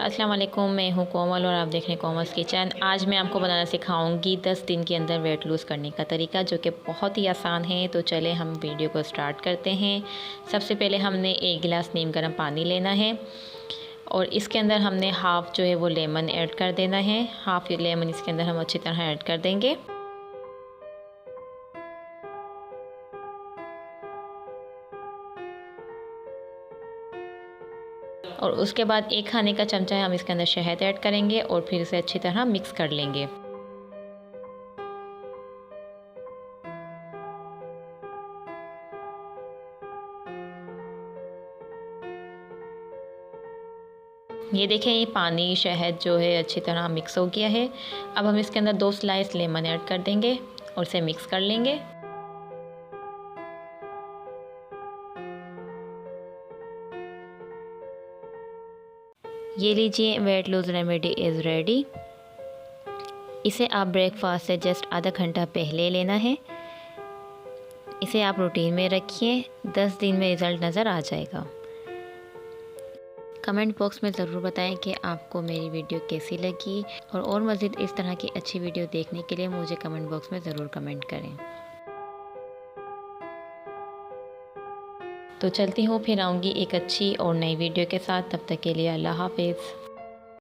अस्सलाम वालेकुम, मैं हूँ कोमल और आप देख रहे हैं कोमल्स किचन। आज मैं आपको बनाना सिखाऊंगी 10 दिन के अंदर वेट लूज़ करने का तरीका, जो कि बहुत ही आसान है। तो चले हम वीडियो को स्टार्ट करते हैं। सबसे पहले हमने 1 गिलास नीम गर्म पानी लेना है और इसके अंदर हमने हाफ़ जो है वो लेमन ऐड कर देना है। हाफ़ लेमन इसके अंदर हम अच्छी तरह ऐड कर देंगे। और उसके बाद 1 खाने का चमचा हम इसके अंदर शहद ऐड करेंगे और फिर इसे अच्छी तरह मिक्स कर लेंगे। ये देखें, ये पानी शहद जो है अच्छी तरह मिक्स हो गया है। अब हम इसके अंदर 2 स्लाइस लेमन ऐड कर देंगे और इसे मिक्स कर लेंगे। ये लीजिए, weight lose remedy is ready. इसे आप ब्रेकफास्ट से जस्ट आधा घंटा पहले लेना है। इसे आप रूटीन में रखिए, 10 दिन में रिज़ल्ट नज़र आ जाएगा। कमेंट बॉक्स में ज़रूर बताएं कि आपको मेरी वीडियो कैसी लगी और मज़ीद इस तरह की अच्छी वीडियो देखने के लिए मुझे कमेंट बॉक्स में ज़रूर कमेंट करें। तो चलती हूँ, फिर आऊँगी एक अच्छी और नई वीडियो के साथ। तब तक के लिए अल्लाह हाफ़िज़।